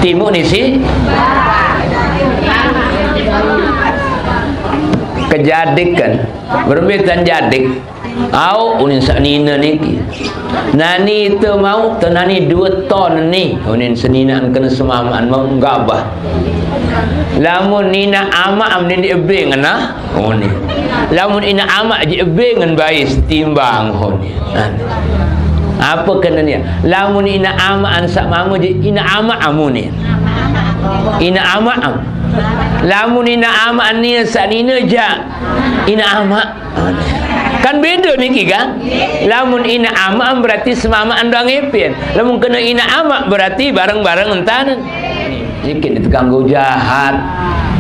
Timur ni si kejadik kan berbetan jadik au unin sanina niki nani itu mau tenani 2 ton ni unin seninaan kena semamaan mau gabah lamun nina ama am ni ebe ngana oni lamun ina ama je ebe ngan bayi timbang oni apa kena ni lamun ina ama an sak mamu je ina ama amuni ina ama am lamun ina ama ni sanina ja ina ama kan beda niki kan lamun ina ama berarti semamaan doang epin lamun kena ina ama berarti bareng-bareng entanan sikit ditganggu jahat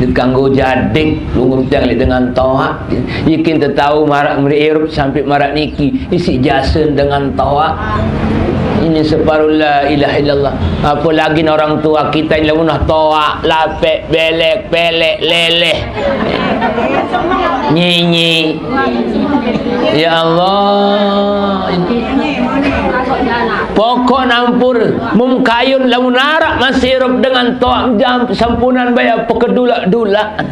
ditganggu jadik lungur tiang dengan toa yakin tahu marak merirup sampai marak niki isi jasen dengan toa ini separuh la ilaha illallah apalagi orang tua kita yang lamunah toa lapek belek pelek leleh nyi ya Allah pokok nampur mumkayun lamun arak masih hirup dengan toa jam sampunan bayar pekedulak-dulak.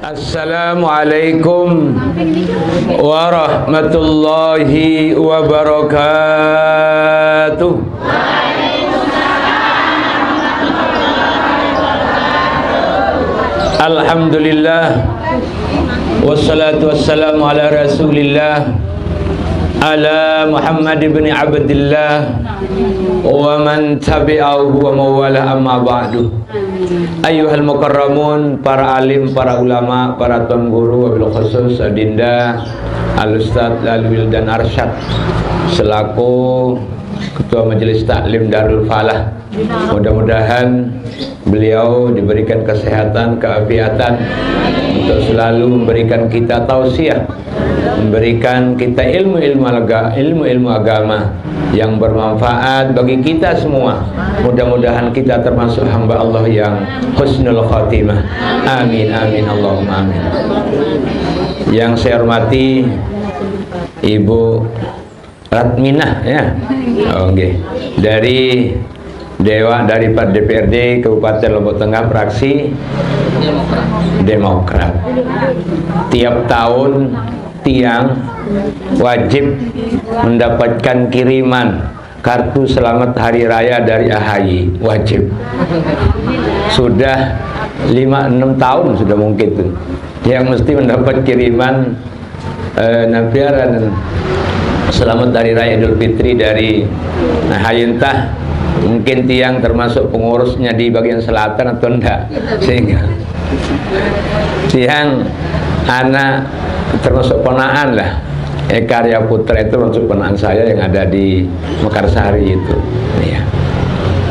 Assalamualaikum warahmatullahi wabarakatuh. Alhamdulillah wassalatu wassalamu ala rasulillah ala Muhammad ibn Abdillah wa man tabi'ahu wa mawala amma ba'du. Ayyuhal mukarramun, para alim, para ulama, para tuan guru, wabil khusus Adinda Al-Ustadz Lalwil dan Arsyad selaku Ketua Majelis Taklim Darul Falah, mudah-mudahan beliau diberikan kesehatan, keafiatan untuk selalu memberikan kita tausiah, memberikan kita ilmu-ilmu agama yang bermanfaat bagi kita semua. Mudah-mudahan kita termasuk hamba Allah yang husnul khatimah. Amin amin Allahumma amin. Yang saya hormati Ibu Ratminah ya. Oke. Dari DPRD Kabupaten Lombok Tengah fraksi Demokrat. Tiap tahun tiang wajib mendapatkan kiriman kartu selamat hari raya dari AHY, wajib. Sudah 5-6 tahun sudah mungkin tuh yang mesti mendapat kiriman nafiaran selamat hari raya Idul Fitri dari AHY. Entah mungkin tiang termasuk pengurusnya di bagian selatan atau enggak, sehingga tiang anak termasuk ponaan lah. Karya Putra itu termasuk ponaan saya yang ada di Mekarsari itu ya.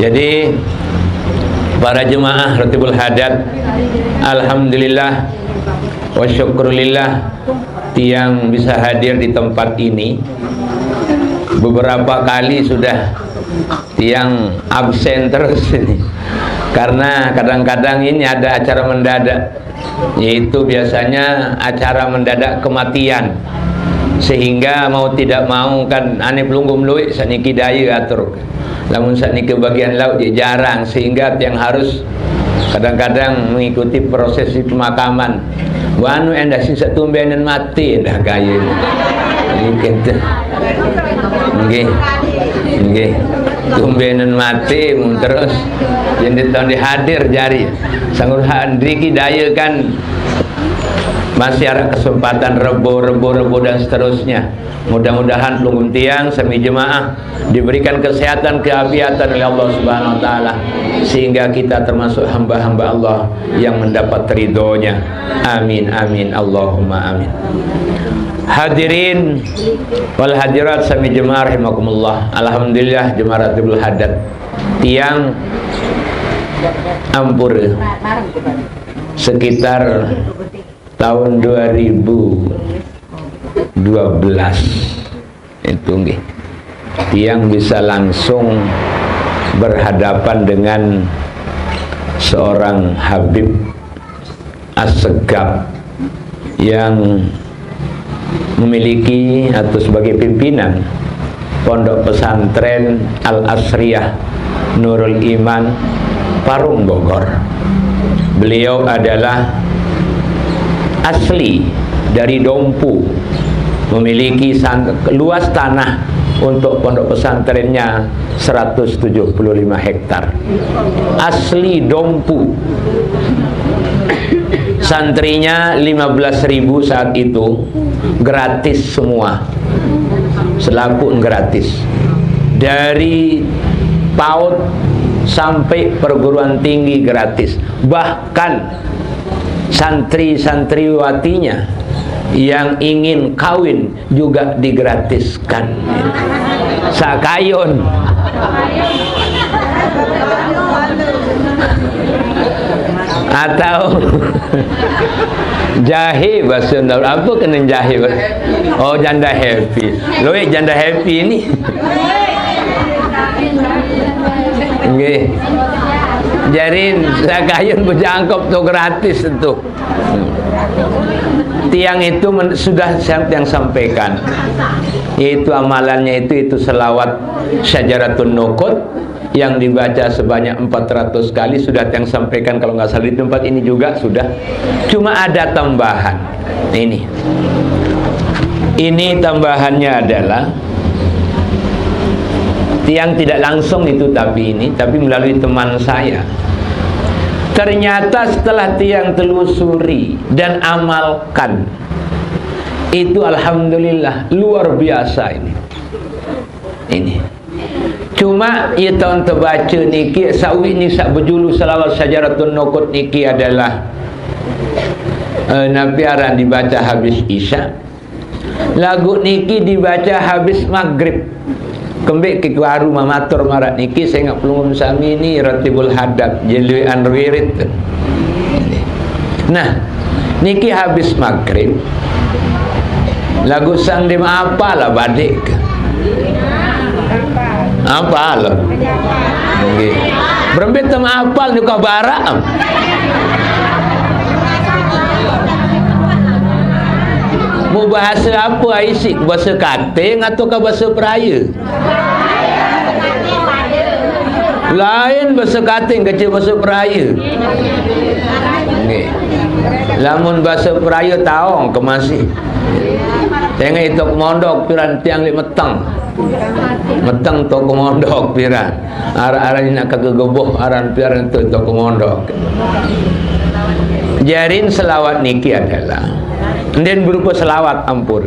Jadi para jemaah Ratibul Hadat, alhamdulillah wa syukrulillah tiang bisa hadir di tempat ini. Beberapa kali sudah tiang absen terus ini karena kadang-kadang ini ada acara mendadak, yaitu biasanya acara mendadak kematian, sehingga mau tidak mau kan ane pelunggum luik saniki daya atur lamun saniki bagian laut jarang, sehingga tiang harus kadang-kadang mengikuti prosesi pemakaman. Wanu endah sisa tumbenan mati endah kaya mungkin nggih nggih tumbenan mati terus yang ditahun dihadir jari sanggur handriki daya kan masih ada kesempatan rebo dan seterusnya. Mudah-mudahan pelunggum tiang semi jemaah diberikan kesehatan, keafiatan oleh Allah Subhanahu wa taala, sehingga kita termasuk hamba-hamba Allah yang mendapat ridhonya. Amin amin Allahumma amin. Hadirin wal hadirat sami jemaah rahimakumullah. Alhamdulillah jemaah Ratibul Hadat tiang Ampur sekitar tahun 2012 itu nggih tiang bisa langsung berhadapan dengan seorang Habib Assegaf yang memiliki atau sebagai pimpinan Pondok Pesantren Al-Asriyah Nurul Iman Parung Bogor. Beliau adalah asli dari Dompu, memiliki luas tanah untuk pondok pesantrennya 175 hektar. Asli Dompu. Santrinya 15.000 saat itu, gratis semua, selaku gratis, dari PAUD sampai perguruan tinggi gratis. Bahkan santri-santriwatinya yang ingin kawin juga digratiskan. Sakayun. Atau jahe bahasa Sunda. Apa kena jahe? Oh, janda happy. Loe janda happy ini. Nggih. Jarin sakayun berjangkop tuh gratis itu. Tiang itu sudah yang sampaikan. Yaitu amalannya itu selawat Syajaratun Nuqud yang dibaca sebanyak 400 kali sudah yang sampaikan, kalau nggak salah di tempat ini juga sudah. Cuma ada tambahan. Ini tambahannya adalah tiang tidak langsung itu, tapi melalui teman saya. Ternyata setelah tiang telusuri dan amalkan, itu alhamdulillah luar biasa ini. Cuma ia tahun terbaca niki sawi ni sak berjulu selawat Syajaratun Nuqud niki adalah nabiaran dibaca habis Isya. Lagu niki dibaca habis Maghrib. Kembik ke waru mamatur marat niki saya ingat pelungum sami ni Ratibul Hadad jelui anwirid. Nah, niki habis Maghrib. Lagu sang dem apalah badik. Apal. Nggih. Berembet tema apal ni kabarak. Mau bahasa apa Aisyik? Bahasa Kating atau bahasa Peraya? Lain bahasa Kating kecil bahasa Peraya. Nggih. Lamun bahasa Peraya taong ke masih. Tengah itu mondok piran tiang li metang. Metang to mondok piran. Arah-arah nak kegeboh aran piran to mondok. Jarin selawat niki adalah dan berupa selawat ampur.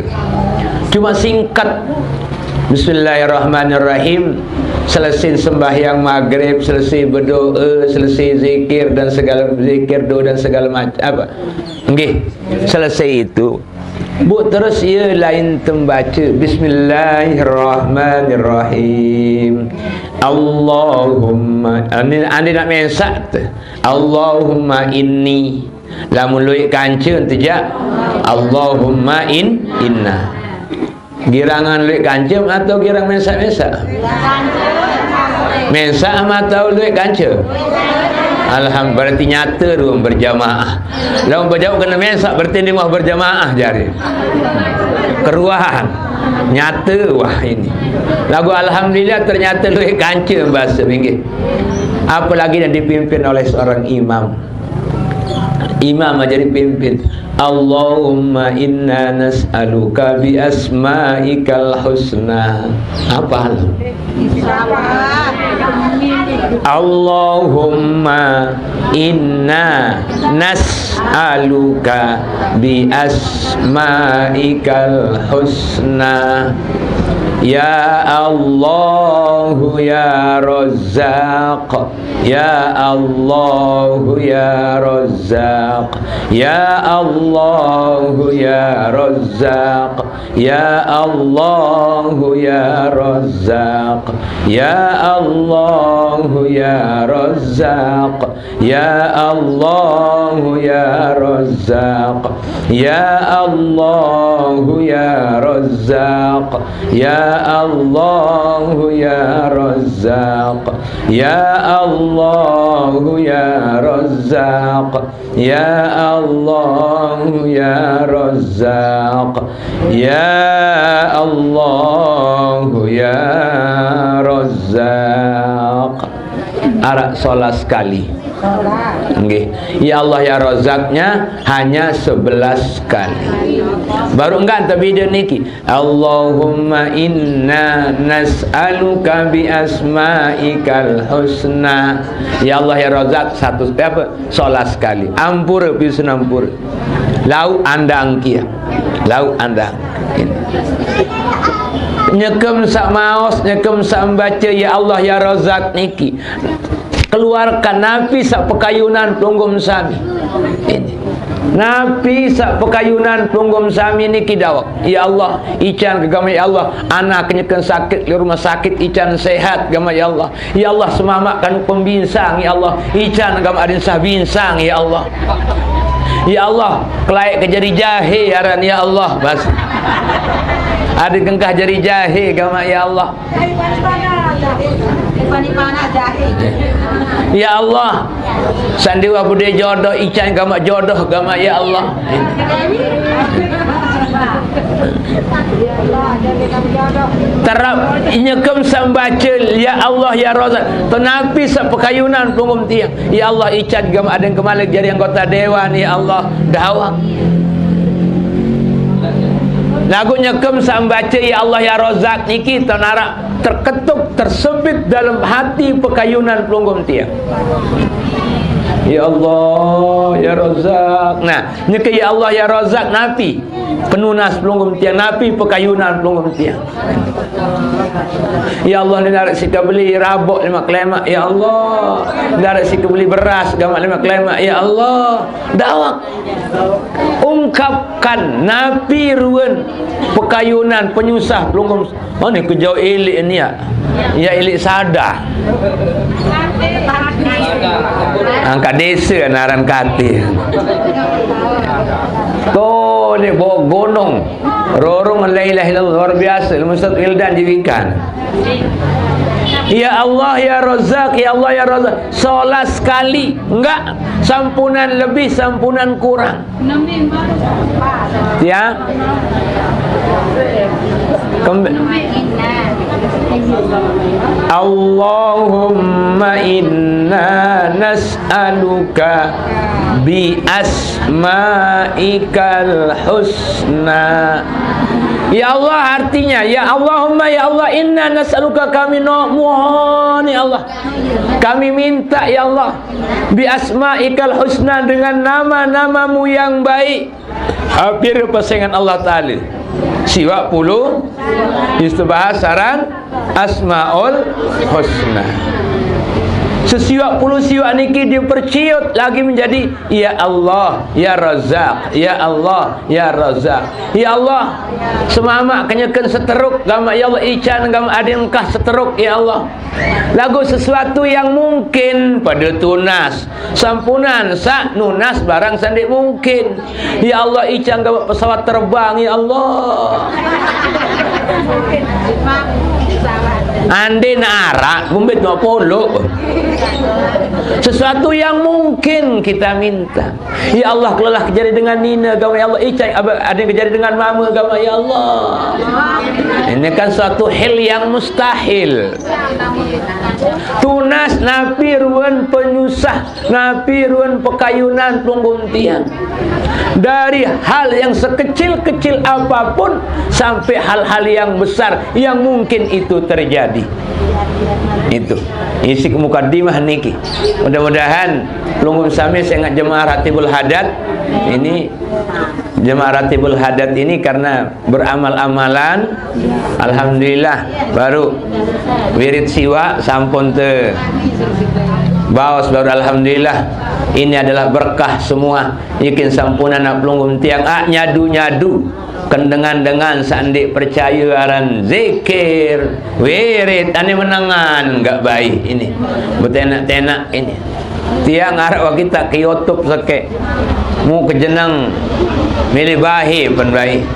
Cuma singkat. Bismillahirrahmanirrahim. Selesai sembahyang maghrib, selesai berdoa, selesai zikir dan segala zikir, doa dan segala macam apa. Nggih. Selesai itu bu terus ia lain tembaca Bismillahirrahmanirrahim. Allahumma anda nak mensak Allahumma inni lamun luik kancun tejak Allahumma inna girangan luik kancun atau girang mensak-mensak mensak atau luik kancun. Alhamdulillah, berarti nyata dulu berjamaah. Lalu berjauh kena mensak berarti dia mau berjamaah jari. Keruahan nyata wah ini. Lagu alhamdulillah ternyata luwih kancil bahasa minggir. Apalagi yang dipimpin oleh seorang imam. Imam jadi pimpin. Allahumma inna nas'aluka bi asma'ikal husna. Apa lu? Allahumma inna nas'aluka bi asma'ikal husna. Ya Allah ya Razzaq, ya Allah ya Razzaq, ya Allah ya Razzaq, ya Allah ya Razzaq, ya Allah ya Razzaq, ya Allah ya Razzaq, ya Allah ya Razzaq, ya Allah ya Razzaq, ya Allah ya Razzaq, ya Allah ya Razzaq, ya Allah ya Razzaq. Arak solat sekali. Okay. Ya Allah ya Razzaqnya hanya 11 kali. Baru enggak tapi dia niki. Allahumma inna nas'aluka bi asma'ikal husna. Ya Allah ya Razzaq satu apa? Solat sekali. Ampura pisun ampura. Lau andang kia. Lau andang. Nyekem sak maos, nyekem sak baca ya Allah ya Razzaq niki. Keluarkan napi sak pekayunan pelunggum sami. Ini. Napi sak pekayunan pelunggum sami niki dawak. Ya Allah, ican agama ya Allah, anak nyekan sakit di rumah sakit ican sehat agama ya Allah. Ya Allah semamakan pembinsang ya Allah, ican agama adin sah binsang ya Allah. Ya Allah, kelaik ke jari jahe aran ya Allah, bas. Ada gengkah jari jahe agama ya Allah. Ya Allah, sandiwa bude jodoh ican agama jodoh agama ya Allah. Terap nyekem sambacel ya Allah ya Razzaq tenapi sepekayunan pelunggum tiang ya Allah icat gam ada yang kemalik jadi anggota dewan ya Allah dawak lagu nyekem sambaca ya Allah ya Razzaq niki tanara terketuk tersebit dalam hati pekayunan pelunggum tiang. Ya Allah ya Razzaq. Nah, nyeke ya Allah ya Razzaq napi penunas pelunggum tiang, napi pekayunan pelunggum tiang. Ya Allah narik sika beli rabok 5 klemak ya Allah. Narik sika beli beras gamak 5 klemak ya Allah. Dawak ungkapkan napi ruwen pekayunan penyusah pelunggum. Oh ni kejauh elik ni ya. Ya elik sada. Angkat desa naran kati. Tuh ni bawa gunung. Rorong la ilaha illallah luar biasa. Ustaz Wildan diwikan. Ya Allah ya Razzaq, ya Allah ya Razzaq. Solat sekali, enggak sampunan lebih, sampunan kurang. Ya. Allahumma inna nas'aluka bi asma'ikal husna. Ya Allah artinya ya Allahumma ya Allah inna nas'aluka kami mohon ya Allah kami minta ya Allah bi asma'ikal husna dengan nama-namamu yang baik. Hampir pasangan Allah Ta'ala siwa puluh istibahasaran asma'ul husna. Sesiwak puluh siwak niki diperciut lagi menjadi ya Allah ya Razzaq, ya Allah ya Razzaq. Ya Allah semamak kenyakan seteruk gama ya Allah ican gama adin kah seteruk ya Allah. Lagu sesuatu yang mungkin pada tunas sampunan sak nunas barang sandik mungkin. Ya Allah ican gama pesawat terbang ya Allah. Ande narak bumbit 20 sesuatu yang mungkin kita minta ya Allah kelelah kejadi dengan Nina gama ya Allah icai ada yang kejadi dengan mama gama ya Allah. Ini kan suatu hal yang mustahil. Tunas napi ruan penyusah, napi ruan pekayunan pelunggum tiang. Dari hal yang sekecil-kecil apapun sampai hal-hal yang besar yang mungkin itu terjadi. Itu isi mukaddimah niki. Mudah-mudahan pelunggum sami sangat jemaah Ratibul Hadat ini jemaah Ratibul Hadat ini karena beramal-amalan alhamdulillah baru wirid siwa sampun te baos baru alhamdulillah ini adalah berkah semua yakin sampunan nak pelunggum tiang nyadu-nyadu kendengan-dengan sandik percaya aran zikir wirid ane menangan enggak baik ini betenak-tenak ini tiang arah kita ke YouTube sake mu kejenang milih bahi pun baik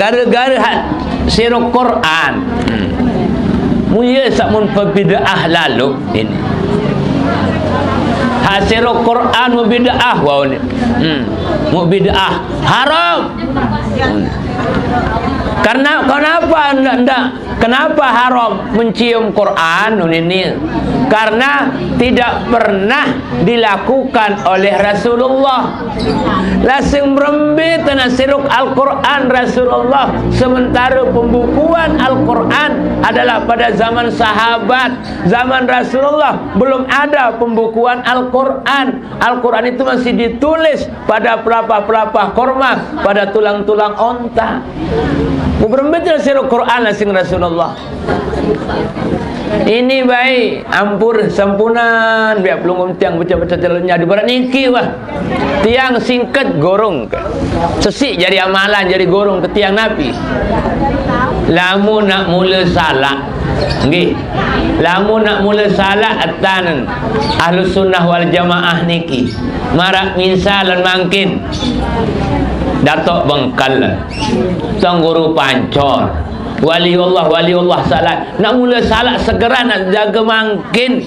gara-gara siruk Quran mu ye sakmun pebidaah lalu ini hasiruk Quran mu bidaah wow ni mu bidaah haram karena kenapa haram mencium Quran ini karena tidak pernah dilakukan oleh Rasulullah lasing merembit nasiruk Al-Quran Rasulullah sementara pembukuan Al-Quran adalah pada zaman sahabat zaman Rasulullah belum ada pembukuan Al-Quran Al-Quran itu masih ditulis pada pelepah-pelepah korma pada tulang-tulang onta berembit nasiruk Quran lasing Rasulullah ini baik ampur sampunan biar pelungum tiang baca-baca jalannya di barat niki wah tiang singkat gorong sesik jadi amalan jadi gorong ke tiang Nabi lamu nak mula salat nggih lamu nak mula salat atan Ahlus Sunnah wal Jamaah niki marak misalan mangkin Datuk Bengkal Tuan Guru Pancor waliullah salat nak mula salat segera nak jaga mangkin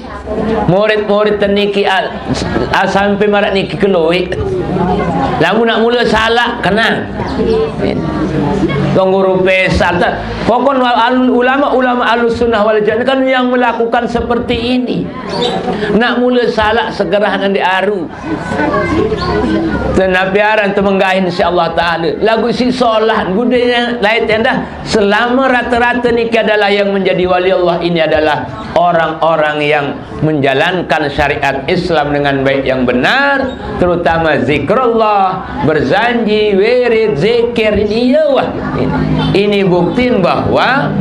murid-murid teniki sampai marat niki keluik lamu nak mula salat kena Tuan Guru Pesal pokok ulama Ahlus Sunnah wal Jamaah kan yang melakukan seperti ini nak mula salat segera nak diaru tenapi aran temenggahin insyaallah taala lagu si solat gudenya lain tenda selama rata-rata niki adalah yang menjadi wali Allah ini adalah orang-orang yang menjalankan syariat Islam dengan baik yang benar terutama zikrullah berzanji wirid zikir ini ya wah ini buktiin bahwa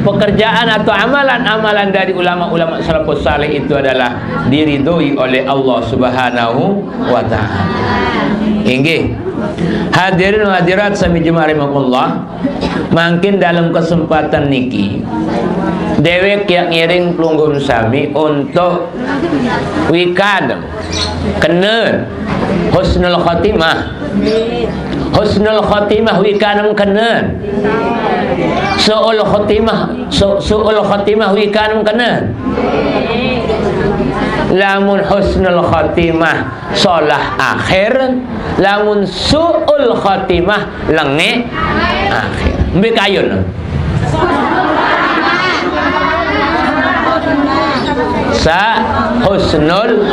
pekerjaan atau amalan-amalan dari ulama-ulama salafus saleh itu adalah diridhoi oleh Allah Subhanahu wa taala. Inggih. Hadirin hadirat sami jemaah rahimakumullah, mungkin dalam kesempatan niki dewek yang ngiring pelunggum sami untuk wikad kena husnul khatimah. Husnul khatimah wikanam kena su'ul khatimah wikanam kena lamun husnul khatimah solah akhir lamun su'ul khatimah lengek akhir ambil kayun sa husnul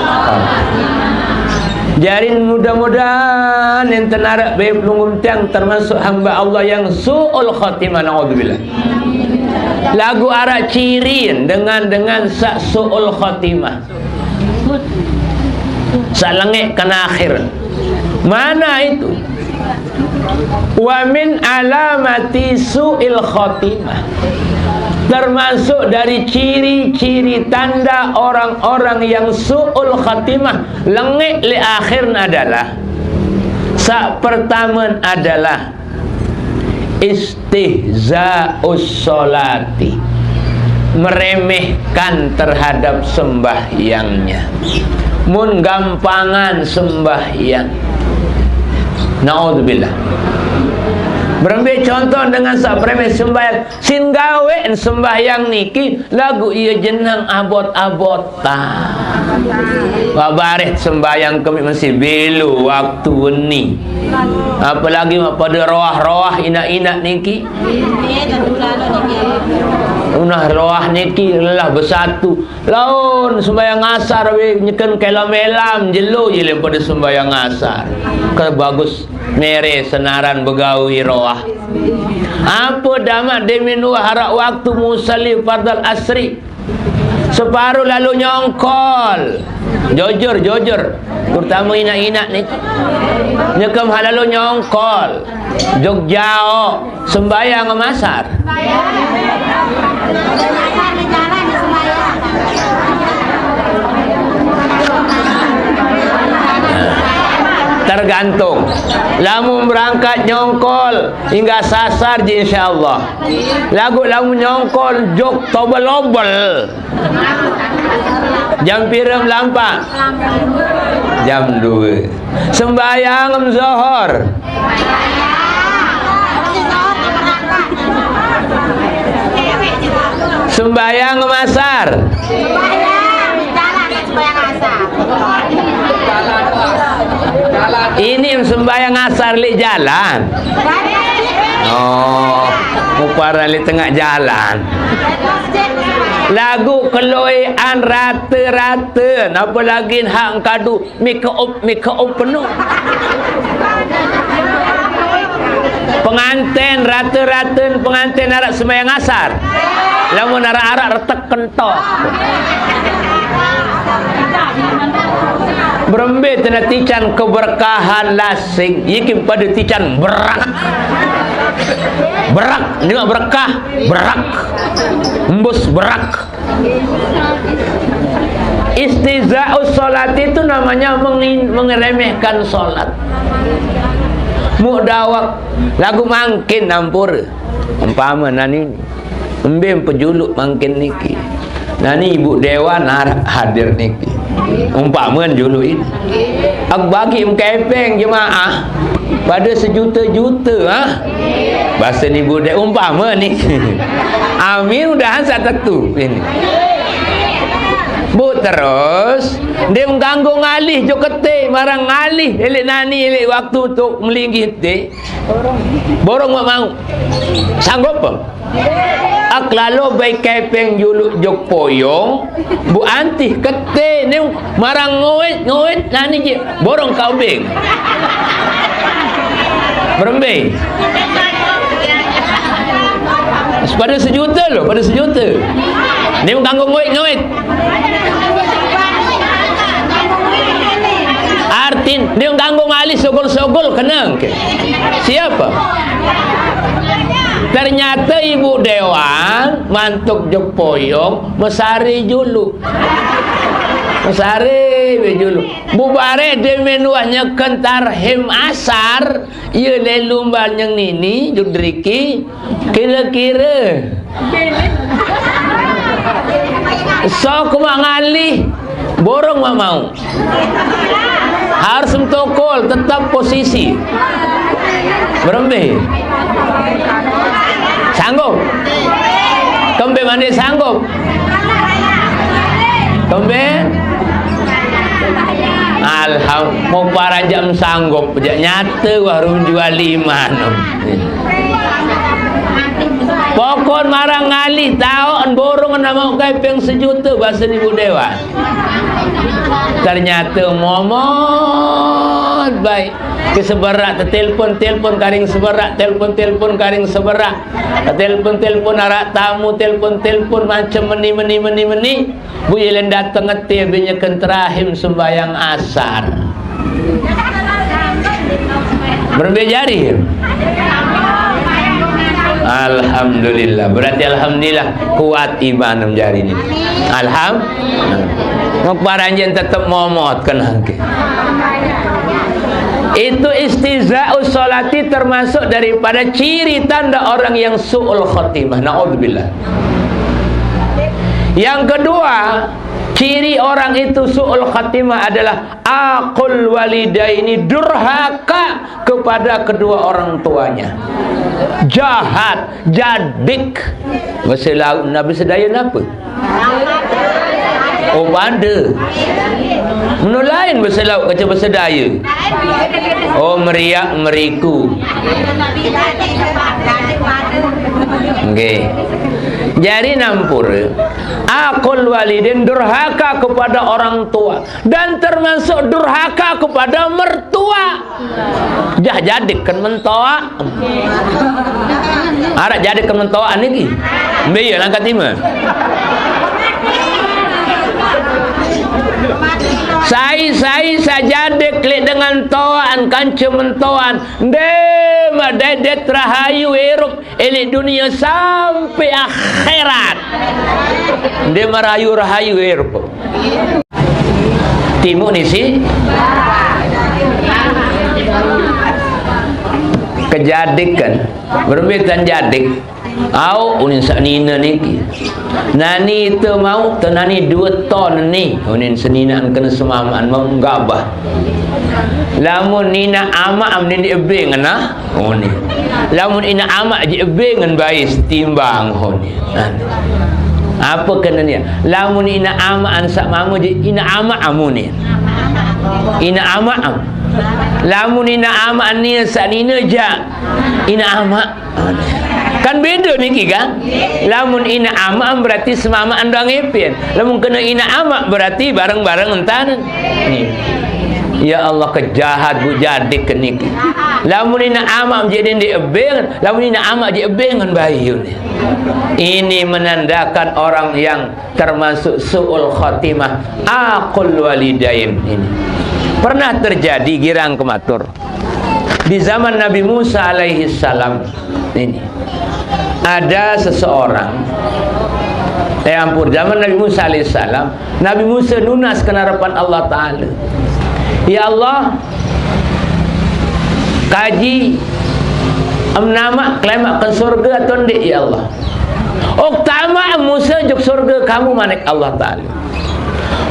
jarin mudah-mudahan yang tenarak baik pelunggum tiang termasuk hamba Allah yang su'ul khatimah na'udzubillah lagu arak cirin dengan sa su'ul khatimah sa lengek kena akhir mana itu wa min alamati su'il khatimah termasuk dari ciri-ciri tanda orang-orang yang su'ul khatimah lengek li akhir adalah sak pertama adalah istihza'us sholati meremehkan terhadap sembahyangnya mun gampangan sembahyang na'udzubillah berambil contoh dengan sak premeh sembahyang sin gawe sembahyang niki lagu iya jenang abot-abotan babaret sembahyang kami masih belu waktu ni apalagi pada roah-roah inak-inak niki unah roah niki lelah bersatu laun sembahyang asar we nyeken kelam-elam jelo je pada sembahyang asar ke bagus mere senaran begawi roah apa damat deminu harak waktu musalli fardal asri separuh lalu nyongkol jujur terutama inak-inak ni nyekam halalu nyongkol jogjao sembahyang masar tergantung. Lamun berangkat nyongkol hingga sasar je insyaallah. Lagu lamun nyongkol jok tobel-obel. Jam pira melampak? Jam 2. Sembahyang zuhur. Sembahyang asar. Ini sembahyang asar li jalan. Oh, mupara li tengah jalan. Lagu keloian rata-rata. Napa lagi hang kadu make up penuh. Pengantin rata-rata pengantin arak sembahyang asar. Lamun arak-arak retek kentok. Berembe tena tican keberkahan lasing. Yikim pada tican berak. Berak, ni berkah, berak. Embus berak. Istihza'us salat itu namanya mengeremehkan salat. Mudawak lagu mangkin nampur. Umpama nani embem pejuluk mangkin niki. Nani ibu dewan hadir niki. Umpama juluk ini. Aku bagi kepeng jemaah pada sejuta-juta bahasa ni budak umpama ni. Amin udahan satu ini. Bu terus dia mengganggu ngalih jo ketik marang ngalih elek nani elek waktu untuk melinggih te borong mak mau sanggup apa ak lalu baik kepeng juluk jok poyong bu antih ketik ni marang ngoit nani je borong kau beng berembing pada sejuta loh, pada sejuta. Ni mengganggu ngoit. Artin, dia mengganggu ngali sogol-sogol kenang ke? Siapa? Ternyata ibu dewan mantuk jok poyong mesari julu. Mesari julu. Bubare de menuahnya kentar hem asar, ia lelumbal yang nini judriki kira-kira. So kumak ngalih borong mau. Harus mentokol tetap posisi. Berembe. Sanggup? Kembe mandi sanggup? Kembe? Alhamdulillah, mau para jam sanggup nyata warung jual 5 no. Pokon marang ngali tahu borong nama kepeng sejuta bahasa ibu dewan. Ternyata momot baik keseberak telefon karing seberak telefon karing seberak telefon arak tamu telefon macam meni bu yelen datang ngeti binya kenterahim sembayang asar berbejari. Alhamdulillah, berarti alhamdulillah kuat iman jari ini. Alhamdulillah. Paranjen tetap momot kan hangke. Itu istihza'us salati termasuk daripada ciri tanda orang yang su'ul khatimah. Na'udzubillah. Yang kedua, ciri orang itu su'ul khatimah adalah aqul walidaini, durhaka kepada kedua orang tuanya. Jahat, jadik. Bahasa Nabi Sedaya apa? Oh banda. Menurut lain bahasa laut kata bahasa Daya. Oh meriak meriku. Okey. Jadi nampur aqul walidin, durhaka kepada orang tua, dan termasuk durhaka kepada mertua. Jah jadikan mentoa. Arak jadikan mentoa ni ki. Biar langkah timah. Sai saja deklik dengan toan kanca mentoan dema dedet rahayu erup elik dunia sampai akhirat. Dia merayu rahayu erup. Timur ni si Kejadikan bermitan jadik au unin sanina niki nani itu mau tenani 2 ton ni unin seninaan kena semamaan mau gabah lamun nina ama am ni ebengan nah oni lamun ina ama je ebengan bayi setimbang oni apa kena ni lamun ina ama ansak mamu je ina ama amuni ina ama am lamun ina ama ni sanina ja ina ama kan beda niki kan lamun ina ama berarti semamaan doang epin lamun kena ina ama berarti bareng-bareng entanan ni ya Allah kejahat bu jadik ke niki lamun ina ama jadi di ebeng lamun ina ama je ebengan bayi ini menandakan orang yang termasuk su'ul khatimah aqul walidain ini pernah terjadi girang kematur di zaman Nabi Musa alaihi salam ini ada seseorang zaman Nabi Musa alaihi salam Nabi Musa nunas kenarapan Allah Ta'ala ya Allah kaji nama kelemakan surga atau ndik ya Allah oktama Musa juk surga kamu manik Allah Ta'ala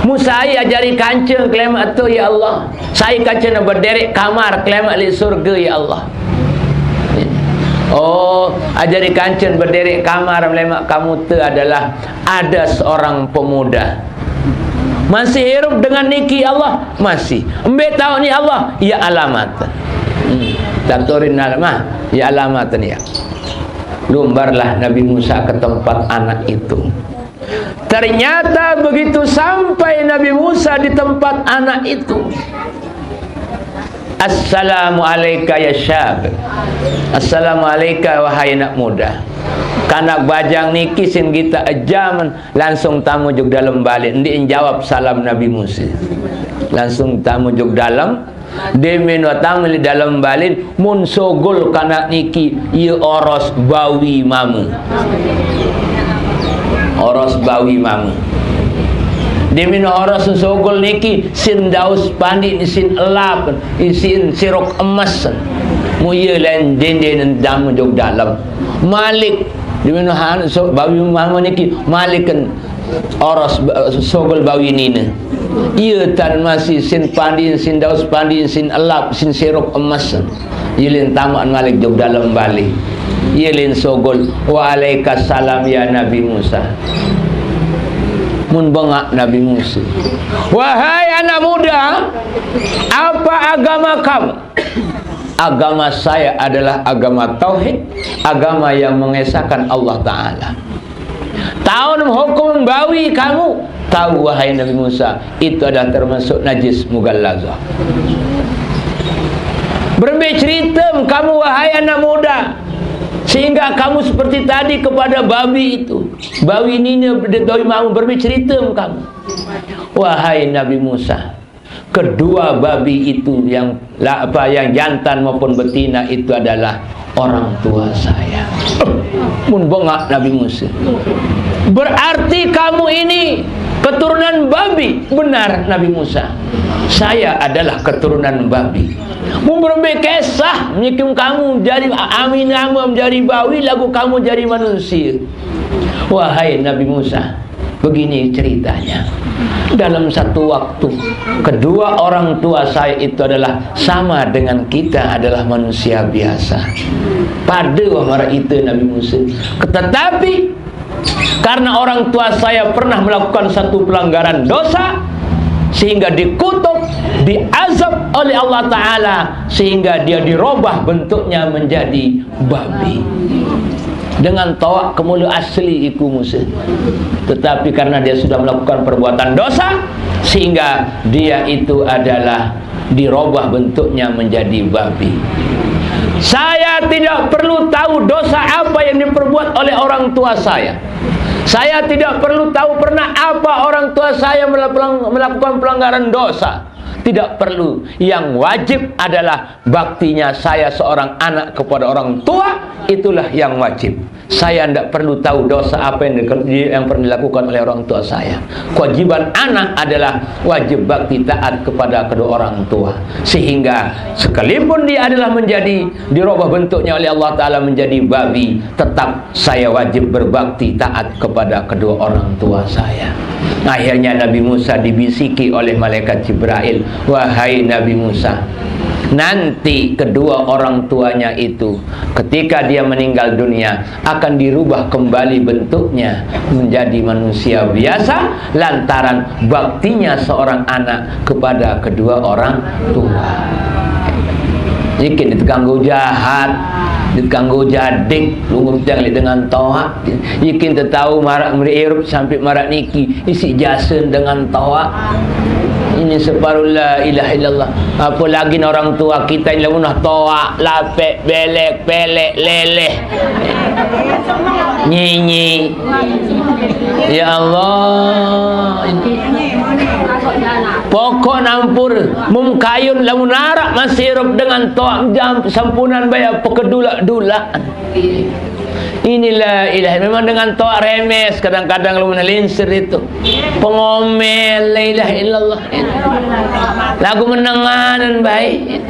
Musa ajari kancing klaim atau ya Allah saya kancing berderek kamar klaim li surga ya Allah oh ajari kancing berderek kamar melemak kamu tu adalah ada seorang pemuda masih hidup dengan niki Allah masih embe tahu ni Allah ya alamat datorin alamah ya alamat ni ya lumbarlah Nabi Musa ke tempat anak itu. Ternyata begitu sampai Nabi Musa di tempat anak itu, Assalamualaikum ya syab, Assalamualaikum wahai anak muda. Kanak bajang niki sin kita ajaman langsung tamu juk dalam balik. Ndi jawab salam Nabi Musa. Langsung tamu juk dalam demen tamu di dalam balik mun sogol kanak niki ieu oros bawi mamu. Oros bawi mamu demin oros sogol niki sin daus pandi sin elap sin sirok emas mu ye lain denden dam jog dalam malik demin han so bawi mamu niki malikan oros sogol bawi nina ieu tan masih sin pandi sin daus pandi sin elap sin sirok emas yelin taman malik jog dalam balik yelin sogol waalaikumsalam ya Nabi Musa mun bengak Nabi Musa wahai anak muda apa agama kamu agama saya adalah agama tauhid agama yang mengesahkan Allah Ta'ala tahun hukum bawi kamu tahu wahai Nabi Musa itu adalah termasuk najis mughallazah bercerita kamu wahai anak muda sehingga kamu seperti tadi kepada babi itu bawi ini doi mau bercerita kamu wahai Nabi Musa kedua babi itu yang jantan maupun betina itu adalah orang tua saya mun bengak Nabi Musa berarti kamu ini keturunan babi benar Nabi Musa saya adalah keturunan babi memberbe kisah menyikum kamu jadi amin kamu menjadi bawi lagu kamu jadi manusia wahai Nabi Musa begini ceritanya dalam satu waktu kedua orang tua saya itu adalah sama dengan kita adalah manusia biasa pada waktu itu Nabi Musa tetapi karena orang tua saya pernah melakukan satu pelanggaran dosa sehingga dikutuk, diazab oleh Allah Ta'ala sehingga dia dirubah bentuknya menjadi babi dengan tawak kemulu asli iku Musa tetapi karena dia sudah melakukan perbuatan dosa sehingga dia itu adalah dirubah bentuknya menjadi babi. Saya tidak perlu tahu dosa apa yang diperbuat oleh orang tua saya. Saya tidak perlu tahu pernah apa orang tua saya melakukan pelanggaran dosa. Tidak perlu. Yang wajib adalah baktinya saya seorang anak kepada orang tua. Itulah yang wajib. Saya tidak perlu tahu dosa apa yang pernah dilakukan oleh orang tua saya. Kewajiban anak adalah wajib bakti taat kepada kedua orang tua. Sehingga sekalipun dia adalah menjadi dirubah bentuknya oleh Allah Ta'ala menjadi babi, tetap saya wajib berbakti taat kepada kedua orang tua saya. Akhirnya Nabi Musa dibisiki oleh malaikat Jibril, wahai Nabi Musa, nanti kedua orang tuanya itu ketika dia meninggal dunia akan dirubah kembali bentuknya menjadi manusia biasa lantaran baktinya seorang anak kepada kedua orang tua. Jika ditangguh jahat, ditangguh jadik, lungur jangan dengan toa. Yakin tahu marak merirup sampai marak niki isi jasen dengan toa. Ini separuh la ilaha illallah. Apalagi orang tua kita yang lamunah toa, lapek, belek, pelek, leleh, nyi. Ya Allah. Pokok nampur mumkayun lamun arak masih hirup dengan toa jam sampunan bayar pekedulak-dulak. Inilah ilah. Memang dengan toa remes kadang-kadang lu menelinsir itu. Pengomel la ilaha illallah. Lagu menenganan baik.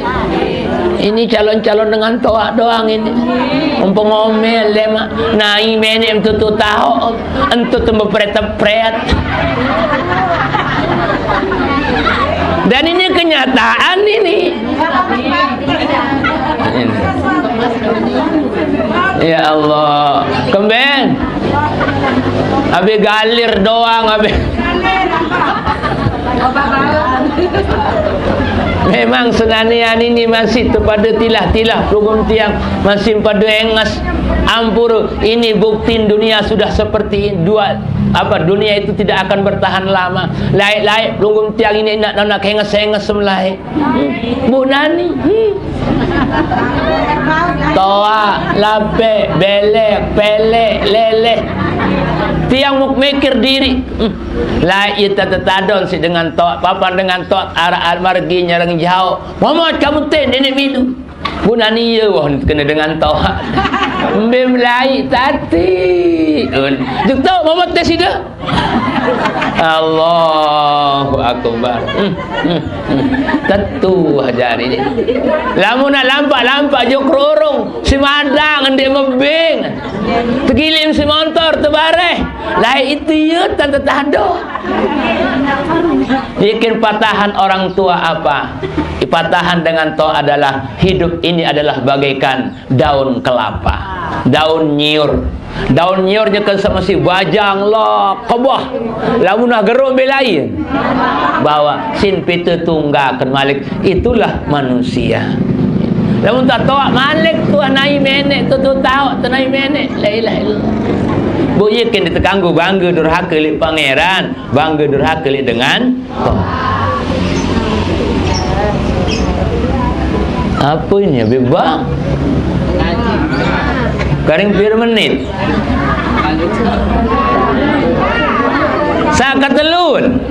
Ini calon-calon dengan toa doang ini. Pengomel lema. Nai meni tutu tahu entu tembe pret-pret. Dan ini kenyataan ini. Ya Allah, kemben. Abi galir doang, abi. Memang senanian ini masih pada tilah-tilah pelugum tiang masih pada engas. Ampur, ini bukti dunia sudah seperti dunia itu tidak akan bertahan lama. Laik-laik pelugum tiang ini nak engas semlai. Bu Nani. Toa, lape, belek, pelek, leleh. Tiang mau mikir diri. Lah ita tetadon si dengan toa, papan dengan toa arah margi nyarang jauh. Muhammad kamu ten ini minum. Bu Nani ya wah kena dengan toa. Mbem lai tati. Juk tahu Muhammad teh sida. Allahu akbar. Tentu hajar ini. Lamun lampak juk rorong si madang ande mebeng. Tegilim si motor tebareh. Lah itu ye tante tado. Yakin patahan orang tua apa? Patahan dengan toa adalah hidup ini adalah bagaikan daun kelapa, daun nyiur. Daun nyiurnya kan sama si bajang lo kebah lamunah gerum belain bawa sin pitu tunggakan malik. Itulah manusia. Lamun tak toa malik tuah nai menek tu tahu tu nai menek la ilaha illallah. Bu yakin ditekanggu bangga durhaka li pangeran, bangga durhaka li dengan toa. Apa ini bebang? Karing pir menit. Sakatelun.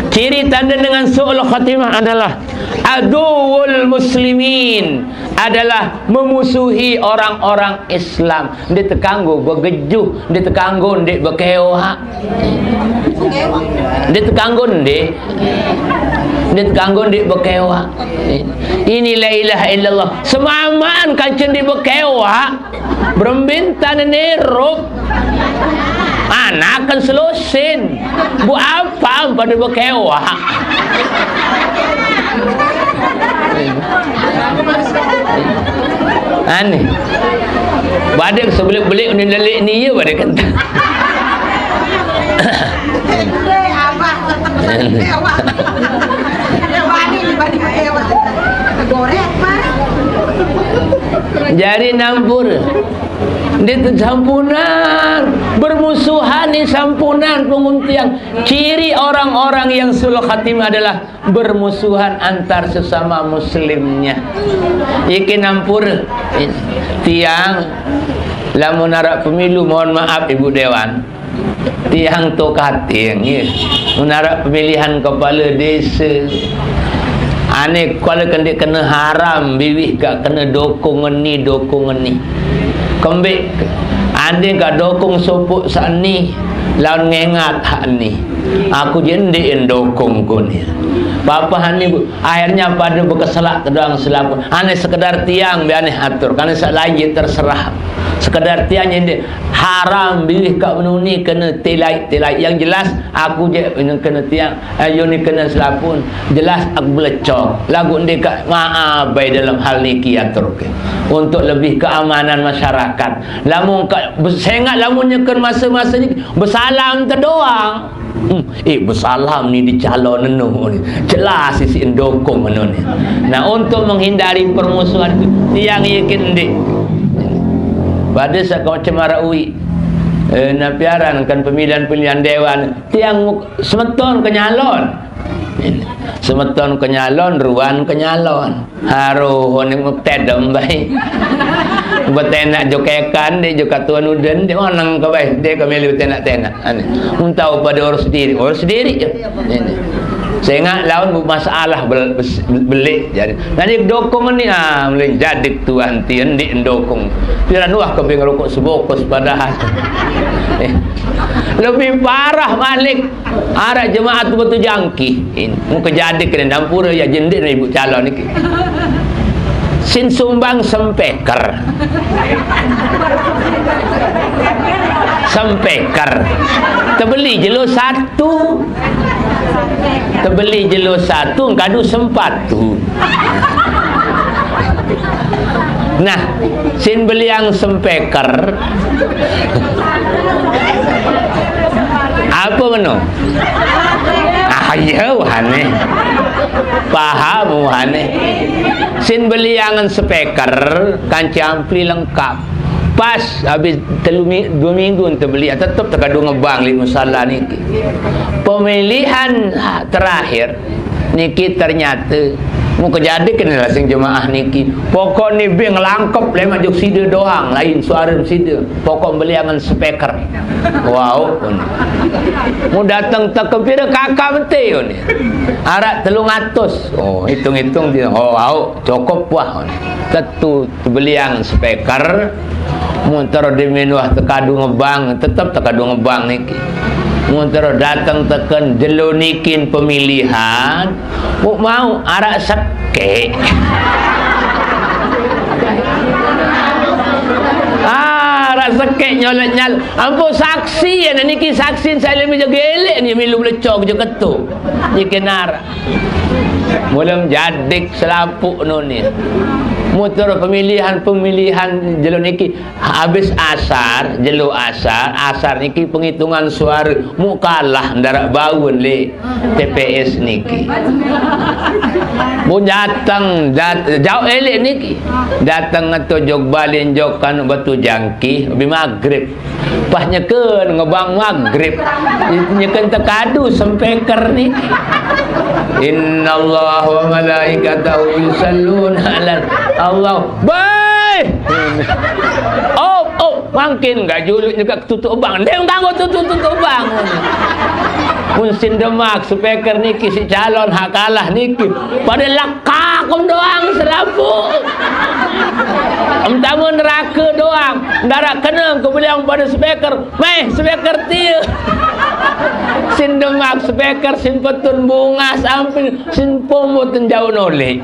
Ciri tanda dengan su'ul khatimah adalah aduwul muslimin, adalah memusuhi orang-orang Islam. Dia tekanggu begejuh, dia tekanggu ndek bekewa. Dia tekanggu ndek di bekewa. Ini la ilaha illallah. Semamaan kancen di bekewa berembintan nirup anak kan selusin bu apa pada bekewa. Aneh badek sebelik-belik ni ni ya badek kata. Jadi nampur di sampunan bermusuhan di sampunan penguntiang. Ciri orang-orang yang sulh khatimah adalah bermusuhan antar sesama muslimnya. Iki nampur tiang lamun arep pemilu, mohon maaf Ibu Dewan, tiang tokating menarap pemilihan kepala desa. Aneh kalau kena haram biwih gak kena dokong ni kembik Ande ka dokong sopuk sani lawan ngengat hak ni. Aku jendi endokong ko ni. Papa hani akhirnya pada berkeselak kedang selaku. Ane sekedar tiang be ane atur. Karena sak lain terserah. Sekedar tiang ini haram bilih kak menuni kena telai yang jelas aku je kena tiang ayo ni kena selapun jelas aku belecok lagu ni kak maaf baik dalam hal ni atur ke untuk lebih keamanan masyarakat. Lamun kak sengat lamunnya kan masa-masa ni bersalam terdoang. Bersalam ni dicalon ni jelas isi endokong ni. Nah, untuk menghindari permusuhan itu tiang yakin dik pada sakau cemara ui napiaran kan pemilihan dewan tiang semeton kenyalon semeton kenyalon ruan kenyalon haru ni tedem baik betenak jokekan dia juga tuan uden dia onang ke baik dia kemeli tenak-tenak tahu pada orang sendiri je ini saya ingat lawan masalah belik jadi nanti dokong ni mulai jadi tuan tian di dokong piran wah keping rokok sebokus padahal lebih parah Malik arah jemaat betul jangki ini muka jadi kena dampura ya jendik ibu calon ni sin sumbang sempeker terbeli jelo satu ngadu sempatu. Nah, sin beli yang sempeker apa menu? Ya wahane paham wahane sin beli yang speaker kanci ampli lengkap pas habis 2 minggu untuk beli tetap terkadung ngebang di musala niki pemilihan terakhir niki ternyata mau kejadi kena sing jemaah niki pokok ni bing langkep lemak juk sida doang lain suara sida pokok beliangan speaker wow mau datang tak kepira kakak bete ni arak 300 oh hitung-hitung dia oh wow cukup wah tetu beliangan speaker muntara di menuah tekadu ngebang tetap tekadu ngebang niki muntara datang tekan jelonikin pemilihan mau arak seke arak seke nyolek-nyal ampun saksi ya niki saksi saya lebih gelek ni milu lecok je ketuk niki nara mulam jadik selapuk noni muter pemilihan jelo niki habis asar jelo asar niki penghitungan suara mu kalah ndarak baun le TPS niki mu datang jauh elek niki datang atau jog balin jog kan batu jangki lebih maghrib pas nyeken ngebang maghrib nyeken tekadu sempeker niki innallaha wa malaikatahu yusalluna 'alan Allah baik makin enggak juluk juga tutup bang dia nganggo tutup bang mun sin demak speaker niki si calon hak kalah niki pada lakakum doang serapu tamu neraka doang darak kena kemudian pada speaker speaker tiu sin demak speaker sin petun bunga sampai sin pomotun jauh noleh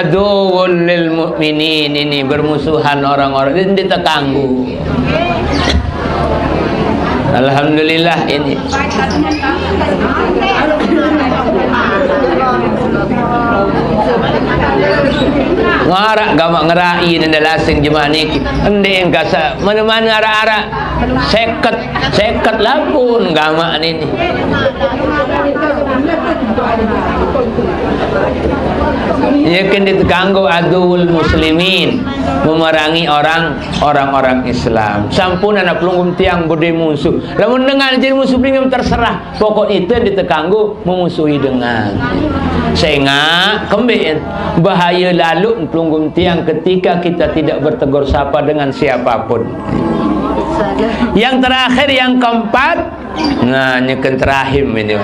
aduul lil mu'minin ini bermusuhan orang-orang ini terganggu. Alhamdulillah ini ngarak gamak ngerai dan lasing jemaah niki ending kasa mana-mana ara-ara seket lapun gamak ini yakin ditangguh adul muslimin memerangi orang-orang Islam sampun anak pelunggum tiang bode musuh lamun dengan jadi musuh pingin terserah pokok itu ditekanggu memusuhi dengan sehingga kembali bahaya lalu pelunggum tiang ketika kita tidak bertegur sapa dengan siapapun. Yang terakhir yang keempat nah nyeken terahim ini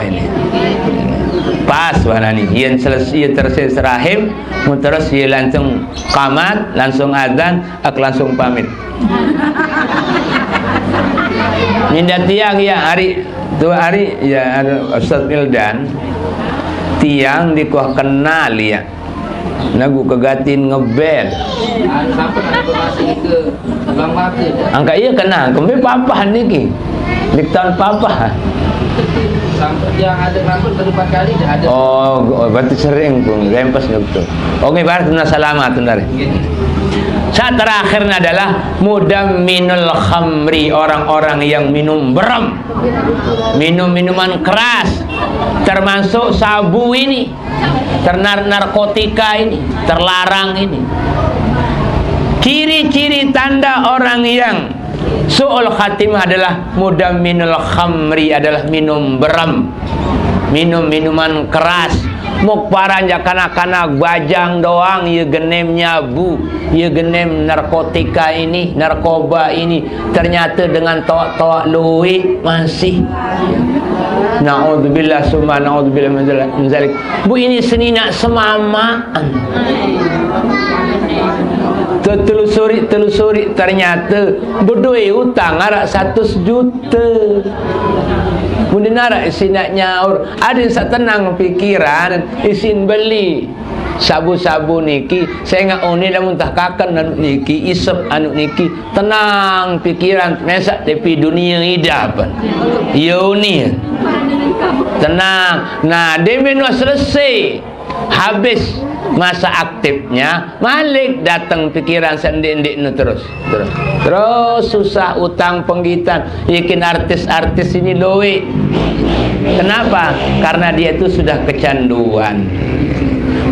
pas mana ni ia selesai terses rahim terus ia langsung qamat langsung azan ak langsung pamit ninda tiang ya hari dua hari ya Ustaz Mildan tiang dikuah kenal ya nagu kegatin ngebel angka iya kenal kembe papa niki di tahun papa sampai yang ada rambut baru 4 kali dah ada. Oh, berarti sering pun rempas betul. Oke, berarti selamat benar. Saat terakhirnya adalah mudamminul khamri, orang-orang yang minum beram, minum minuman keras, termasuk sabu ini, narkotika ini, terlarang ini. Ciri-ciri tanda orang yang su'ul khatimah adalah mudamminul khamri, adalah minum beram, minum minuman keras. Mukparan ja kanak-kanak bajang doang ye genem nyabu, ye genem narkotika ini, narkoba ini, ternyata dengan toak-toak luwe masih. Naudzubillah summa naudzubillah min zalik. Bu, ini seni nak semamaan. Telusuri ternyata berdua hutang arak 100 juta. Kemudian arak isi nak nyaur, ada yang tak tenang pikiran isin beli sabu-sabu niki. Saya ingat ni dah muntah kakan anu niki, isep anu niki, tenang pikiran mesak tepi dunia hidapan. Yo ni tenang. Nah, dia menua selesai habis masa aktifnya, Malik datang pikiran sendik-sendik nu terus susah utang penggitan, yakin artis-artis ini loe. Kenapa? Karena dia itu sudah kecanduan.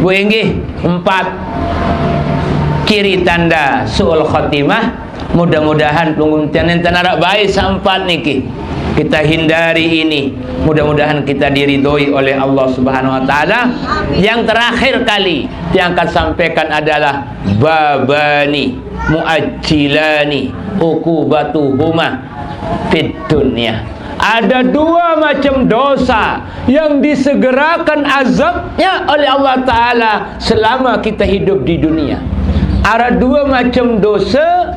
Bu inggih 4 ciri tanda su'ul khatimah. Mudah-mudahan penguntian enten arak baik sampat niki kita hindari ini. Mudah-mudahan kita diridhoi oleh Allah Subhanahu wa taala. Yang terakhir kali yang akan sampaikan adalah babani muajjilani uqubatuhuma fid dunya. Ada 2 macam dosa yang disegerakan azabnya oleh Allah taala selama kita hidup di dunia. Ada 2 macam dosa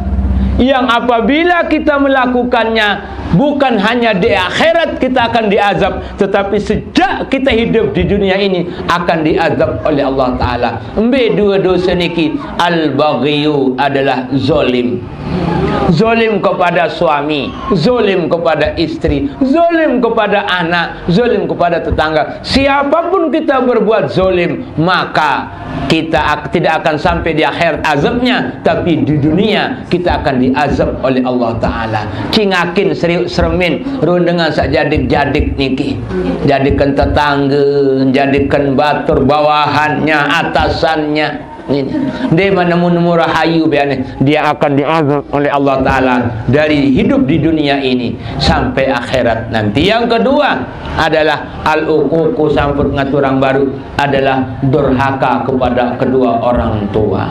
yang apabila kita melakukannya, bukan hanya di akhirat kita akan diazab, tetapi sejak kita hidup di dunia ini akan diazab oleh Allah Ta'ala. Ambil 2 dosa niki. Al-baghyu adalah zolim. Zolim kepada suami, zolim kepada istri, zolim kepada anak, zolim kepada tetangga. Siapapun kita berbuat zolim, maka kita tidak akan sampai di akhir azabnya, tapi di dunia kita akan diazab oleh Allah Ta'ala. Cingakin serius seremin run dengan sak jadik-jadik niki, jadikan tetangga, jadikan batur bawahannya, atasannya. Ini dia menemu rahayu biane, dia akan diazab oleh Allah Ta'ala dari hidup di dunia ini sampai akhirat nanti. Yang kedua adalah al-uququ, sampur ngaturang baru, adalah durhaka kepada kedua orang tua.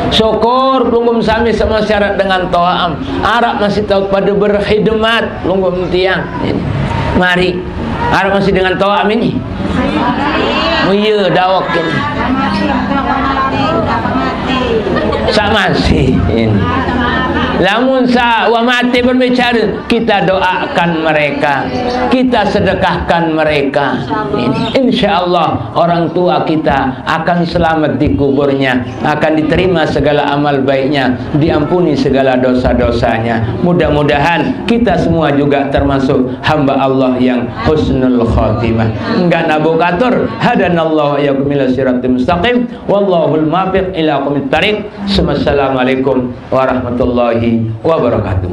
Syukur pelunggum sami sama syarat dengan to'am Arab masih tahu pada berkhidmat pelunggum tiang ini. Mari Arab masih dengan to'am ini. Oh iya dawak ini sama sih ini. Lamun sa wa mati berbicara, kita doakan mereka, kita sedekahkan mereka. Ini insyaallah orang tua kita akan selamat di kuburnya, akan diterima segala amal baiknya, diampuni segala dosa-dosanya. Mudah-mudahan kita semua juga termasuk hamba Allah yang husnul khatimah. Enggak nabukatur hadanallahu wa iyyakum ila siratal mustaqim wallahul muwaffiq ila aqwamit thariq. Assalamualaikum warahmatullahi wabarakatuh.